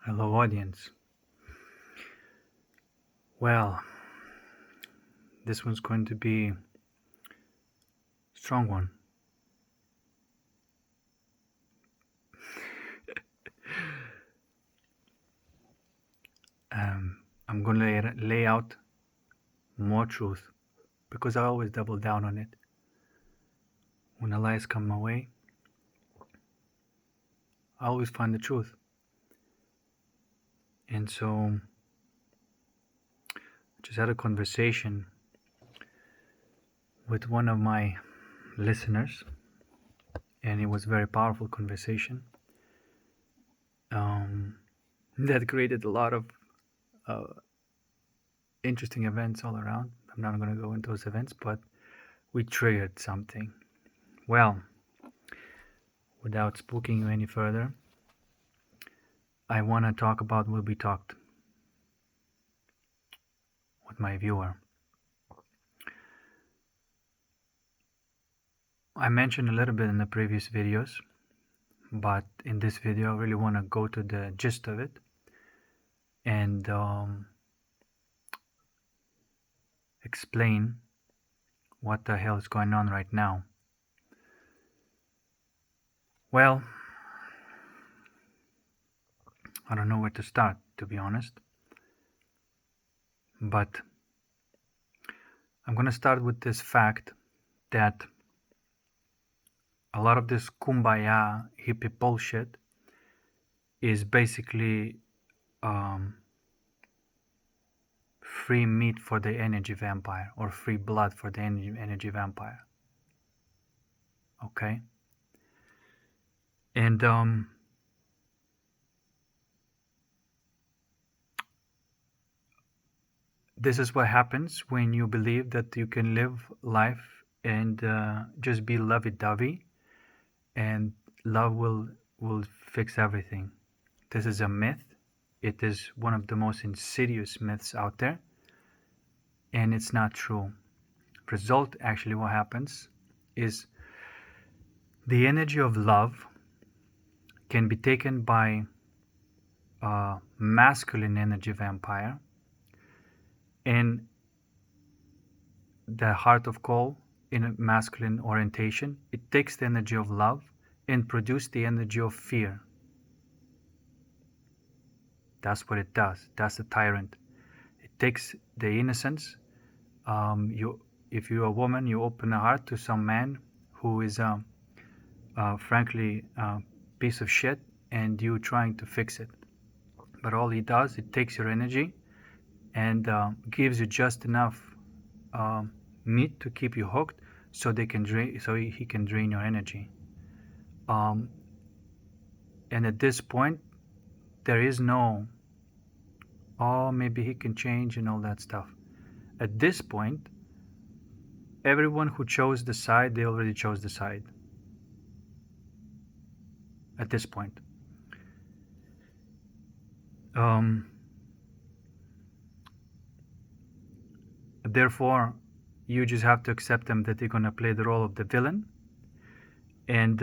Hello, audience. Well, this one's going to be a strong one. I'm going to lay out more truth because I always double down on it. When the lies come my way, I always find the truth. And so, I just had a conversation with one of my listeners, and it was a very powerful conversation that created a lot of uh, interesting events all around. I'm not going to go into those events, but we triggered something. Well, without spooking you any further, I want to talk about what we talked with my viewer. I mentioned a little bit in the previous videos, but in this video I really want to go to the gist of it and explain what the hell is going on right now. Well, I don't know where to start, to be honest, but I'm going to start with this fact that a lot of this kumbaya hippie bullshit is basically free meat for the energy vampire or free blood for the energy vampire. Okay? And this is what happens when you believe that you can live life and just be lovey-dovey and love will fix everything. This is a myth. It is one of the most insidious myths out there, and it's not true. Result, actually, what happens is the energy of love can be taken by a masculine energy vampire, and the heart of coal in a masculine orientation, it takes the energy of love and produces the energy of fear. That's what it does. That's the tyrant. It takes the innocence. If you're a woman, you open a heart to some man who is, frankly, a piece of shit, and you trying to fix it. But all he does, it takes your energy and gives you just enough meat to keep you hooked, so they can drain, so he can drain your energy. And at this point, there is no, oh, maybe he can change and all that stuff. At this point, everyone who chose the side, they already chose the side. At this point. Therefore, you just have to accept them that they're going to play the role of the villain. And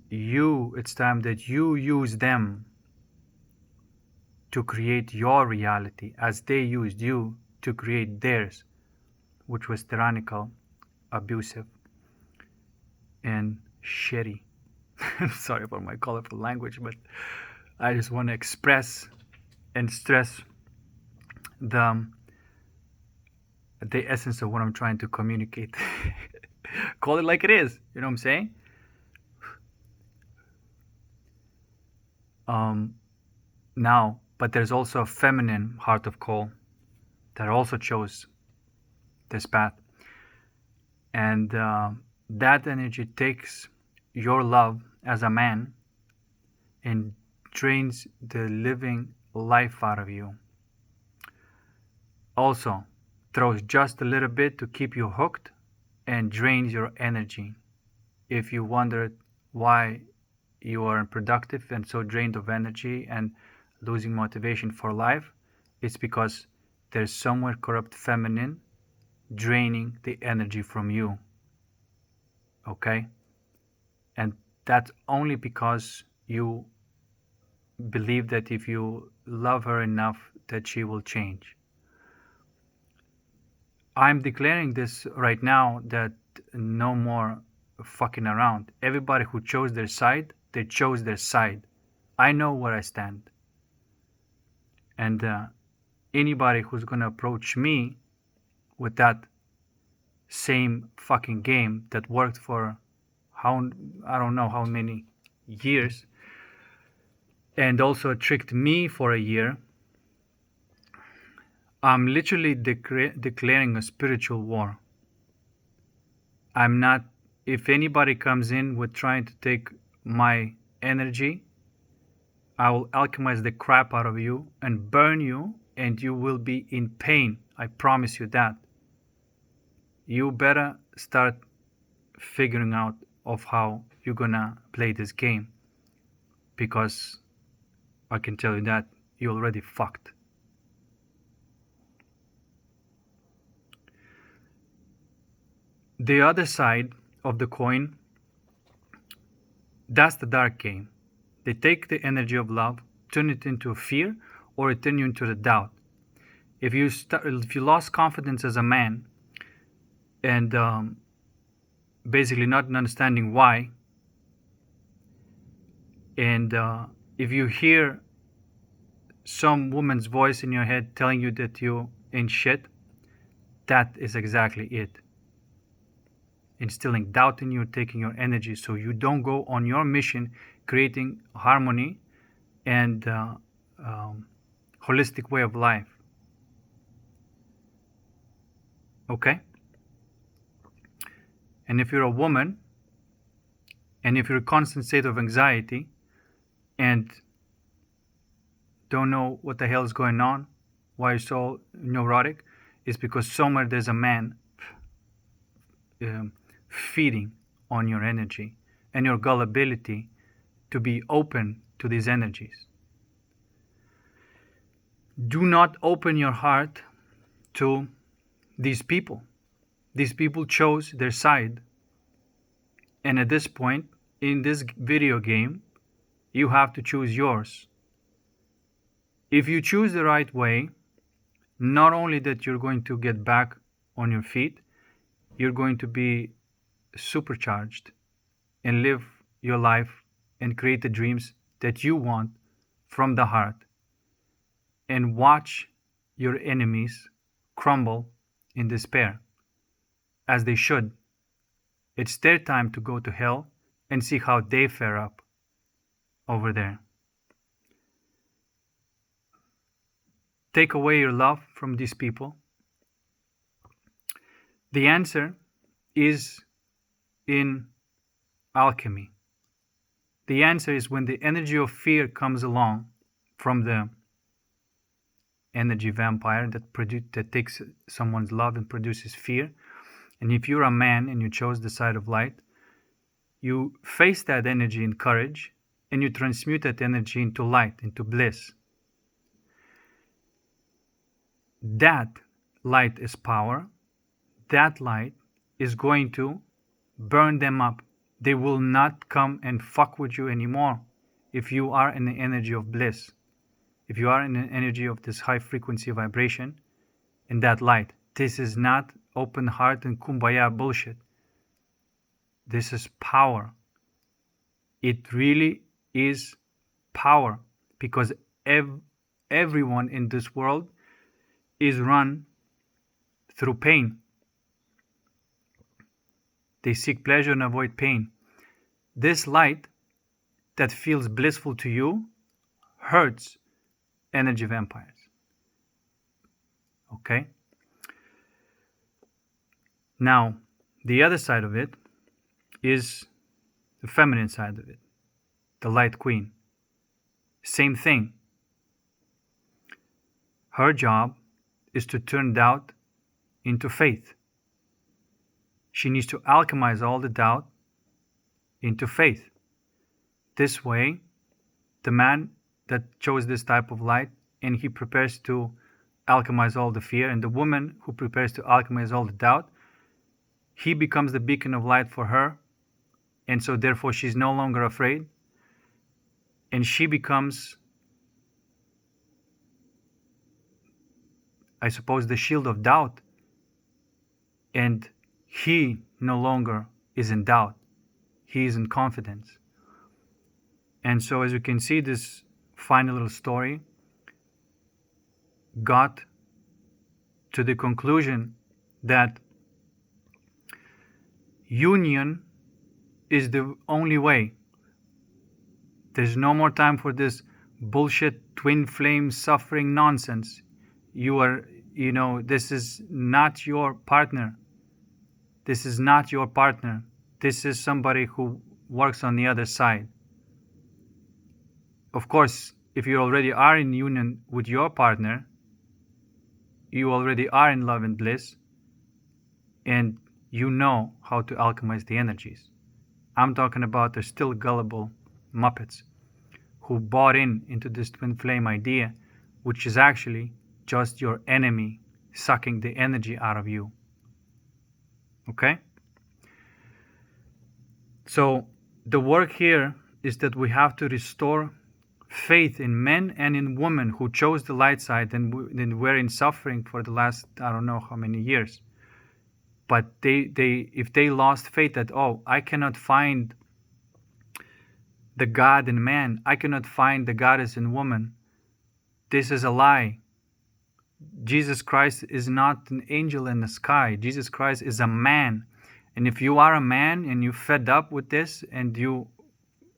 it's time that you use them to create your reality as they used you to create theirs, which was tyrannical, abusive, and shitty. Sorry for my colorful language, but I just want to express and stress the essence of what I'm trying to communicate. Call it like it is, you know what I'm saying? Now, but there's also a feminine heart of coal that also chose this path. And that energy takes your love as a man and drains the living life out of you. Also, throws just a little bit to keep you hooked and drains your energy. If you wondered why you are unproductive and so drained of energy and losing motivation for life, it's because there's somewhere corrupt feminine draining the energy from you. Okay? And that's only because you believe that if you love her enough that she will change. I'm declaring this right now that no more fucking around. Everybody who chose their side, they chose their side. I know where I stand. And anybody who's gonna approach me with that same fucking game that worked for I don't know how many years, and also tricked me for a year, I'm literally declaring a spiritual war. I'm not, if anybody comes in with trying to take my energy, I will alchemize the crap out of you and burn you, and you will be in pain. I promise you that. You better start figuring out of how you're gonna play this game, because I can tell you that you're already fucked. The other side of the coin, that's the dark game. They take the energy of love, turn it into fear, or turn you into the doubt. If you lost confidence as a man, and basically not understanding why, and if you hear some woman's voice in your head telling you that you ain't shit, that is exactly it. Instilling doubt in you, taking your energy so you don't go on your mission, creating harmony and holistic way of life. Okay? And if you're a woman, and if you're in a constant state of anxiety and don't know what the hell is going on, why you're so neurotic, it's because somewhere there's a man feeding on your energy and your gullibility to be open to these energies. Do not open your heart to these people. These people chose their side. And at this point, in this video game, you have to choose yours. If you choose the right way, not only that you're going to get back on your feet, you're going to be supercharged and live your life and create the dreams that you want from the heart, and watch your enemies crumble in despair, as they should. It's their time to go to hell and see how they fare up over there. Take away your love from these people. The answer is in alchemy. The answer is when the energy of fear comes along from the energy vampire that takes someone's love and produces fear. And if you're a man and you chose the side of light, you face that energy in courage and you transmute that energy into light, into bliss. That light is power. That light is going to burn them up. They will not come and fuck with you anymore if you are in the energy of bliss. If you are in the energy of this high frequency vibration in that light. This is not open heart and kumbaya bullshit. This is power. It really is power, because everyone in this world is run through pain. They seek pleasure and avoid pain. This light that feels blissful to you hurts energy vampires. Okay? Now, the other side of it is the feminine side of it, the light queen. Same thing. Her job is to turn doubt into faith. She needs to alchemize all the doubt into faith. This way, the man that chose this type of light and he prepares to alchemize all the fear, and the woman who prepares to alchemize all the doubt, he becomes the beacon of light for her, and so therefore she's no longer afraid, and she becomes I suppose, the shield of doubt, and he no longer is in doubt. He is in confidence. And so, as you can see, this final little story got to the conclusion that union is the only way. There's no more time for this bullshit twin flame suffering nonsense. This is not your partner. This is not your partner. This is somebody who works on the other side. Of course, if you already are in union with your partner, you already are in love and bliss, and you know how to alchemize the energies. I'm talking about the still gullible Muppets who bought into this twin flame idea, which is actually just your enemy sucking the energy out of you. Okay? So the work here is that we have to restore faith in men and in women who chose the light side and were in suffering for the last, I don't know how many years. But if they lost faith that, oh, I cannot find the God in man, I cannot find the goddess in woman, this is a lie. Jesus Christ is not an angel in the sky. Jesus Christ is a man. And if you are a man and you're fed up with this and you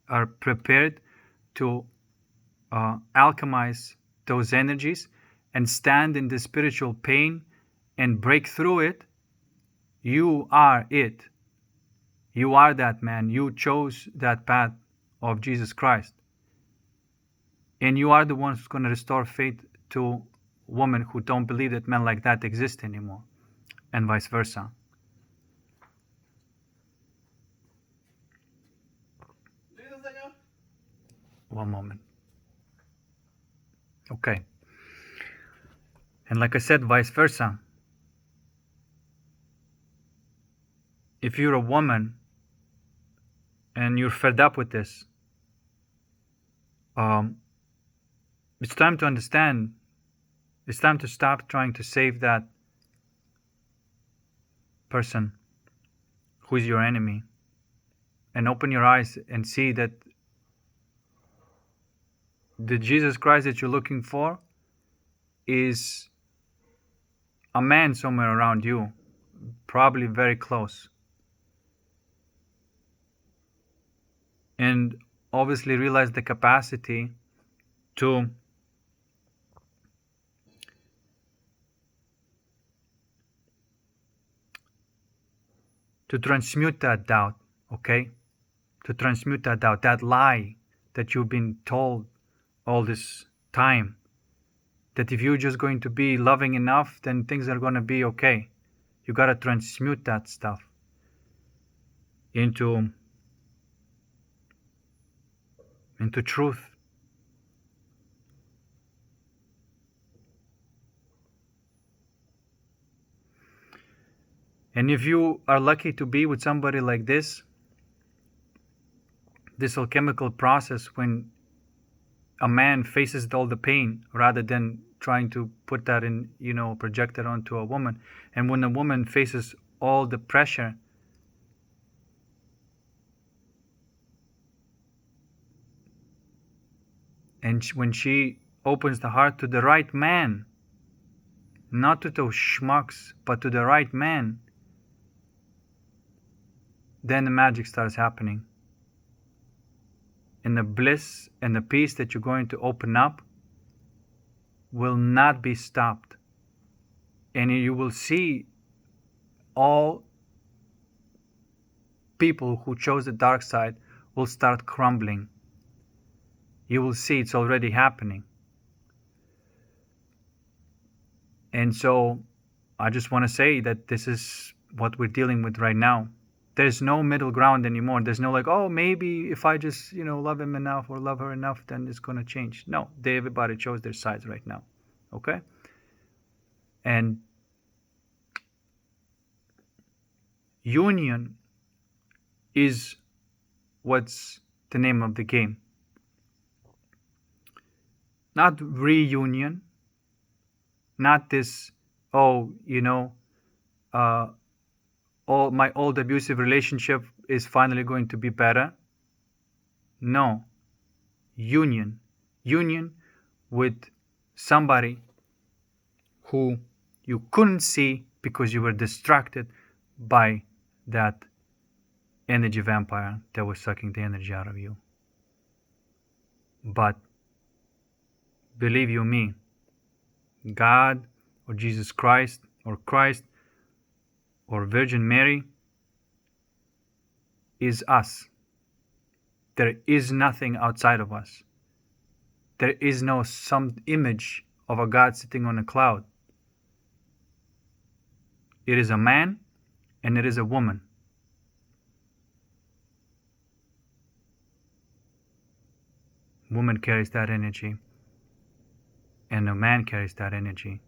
are prepared to alchemize those energies and stand in the spiritual pain and break through it, you are it. You are that man. You chose that path of Jesus Christ. And you are the one who's going to restore faith to women who don't believe that men like that exist anymore, and vice versa. One moment. Okay. And like I said, vice versa. If you're a woman and you're fed up with this, it's time to understand. It's time to stop trying to save that person who is your enemy and open your eyes and see that the Jesus Christ that you're looking for is a man somewhere around you, probably very close. And obviously realize the capacity to transmute that doubt, okay? To transmute that doubt, that lie that you've been told all this time, that if you're just going to be loving enough, then things are going to be okay. You got to transmute that stuff into truth. And if you are lucky to be with somebody like this alchemical process, when a man faces all the pain rather than trying to put that in, project it onto a woman, and when a woman faces all the pressure, and when she opens the heart to the right man, not to those schmucks, but to the right man, then the magic starts happening. And the bliss and the peace that you're going to open up will not be stopped. And you will see all people who chose the dark side will start crumbling. You will see it's already happening. And so I just want to say that this is what we're dealing with right now. There's no middle ground anymore. There's no like, oh, maybe if I just, love him enough or love her enough, then it's going to change. No, everybody chose their sides right now. Okay? And union is what's the name of the game. Not reunion. Not this, oh, uh, all my old abusive relationship is finally going to be better. No, union. Union with somebody who you couldn't see because you were distracted by that energy vampire that was sucking the energy out of you. But believe you me, God or Jesus Christ or Virgin Mary is us. There is nothing outside of us. There is no some image of a God sitting on a cloud. It is a man and it is a woman. Woman carries that energy and a man carries that energy.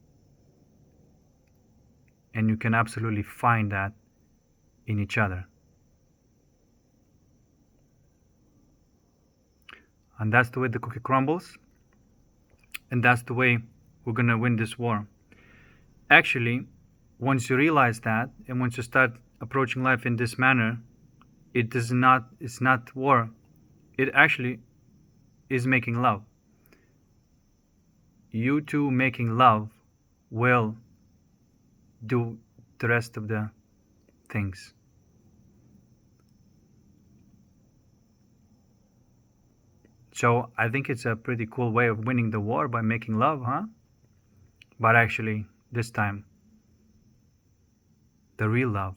And you can absolutely find that in each other. And that's the way the cookie crumbles. And that's the way we're going to win this war. Actually, once you realize that and once you start approaching life in this manner, it's not war. It actually is making love. You two making love will do the rest of the things. So I think it's a pretty cool way of winning the war by making love, huh? But actually, this time, the real love.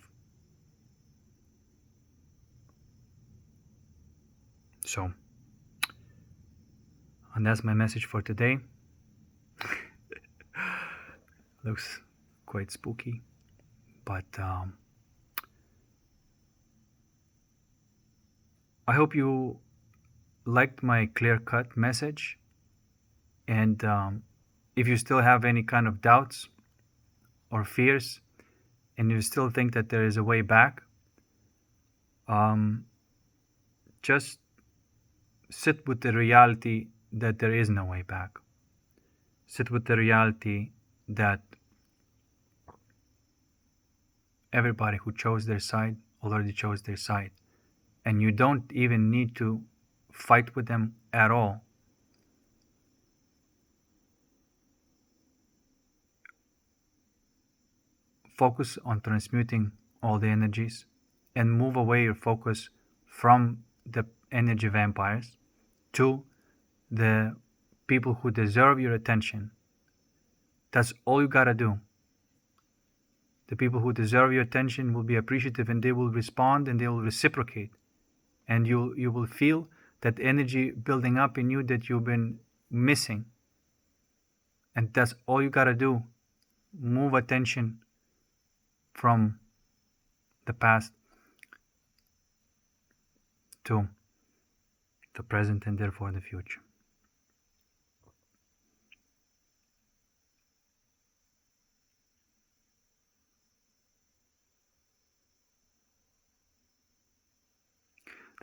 So, and that's my message for today. Looks quite spooky, but I hope you liked my clear-cut message. And if you still have any kind of doubts or fears, and you still think that there is a way back, just sit with the reality that there is no way back. Sit with the reality that everybody who chose their side already chose their side. And you don't even need to fight with them at all. Focus on transmuting all the energies and move away your focus from the energy vampires to the people who deserve your attention. That's all you gotta do. The people who deserve your attention will be appreciative and they will respond and they will reciprocate. And you will feel that energy building up in you that you've been missing. And that's all you gotta do. Move attention from the past to the present and therefore the future.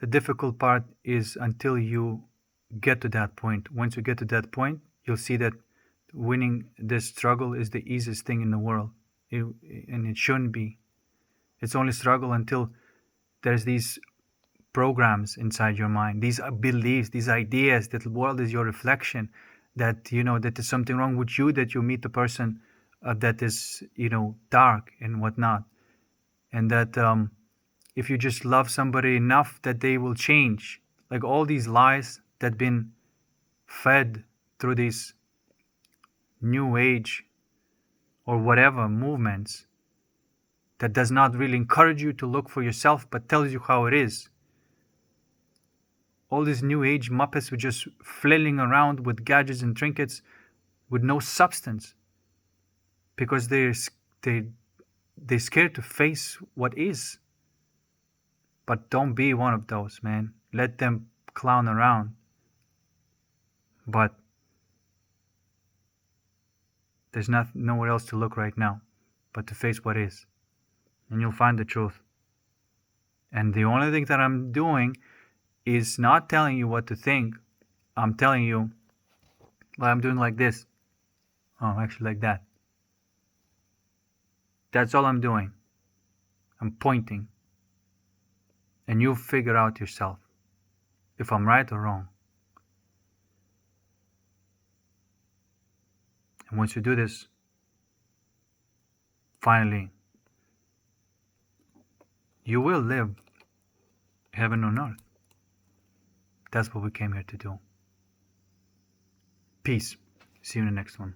The difficult part is until you get to that point. Once you get to that point, you'll see that winning this struggle is the easiest thing in the world. And it shouldn't be. It's only struggle until there's these programs inside your mind, these beliefs, these ideas that the world is your reflection, that that there's something wrong with you, that you meet a person that is dark and whatnot, and that if you just love somebody enough that they will change. Like all these lies that been fed through these new age or whatever movements that does not really encourage you to look for yourself but tells you how it is. All these new age muppets were just flailing around with gadgets and trinkets with no substance because they're scared to face what is. But don't be one of those, man. Let them clown around. But there's nowhere else to look right now but to face what is. And you'll find the truth. And the only thing that I'm doing is not telling you what to think. I'm telling you, well, I'm doing like this. Oh, actually like that. That's all I'm doing. I'm pointing. And you figure out yourself if I'm right or wrong. And once you do this, finally, you will live heaven on earth. That's what we came here to do. Peace. See you in the next one.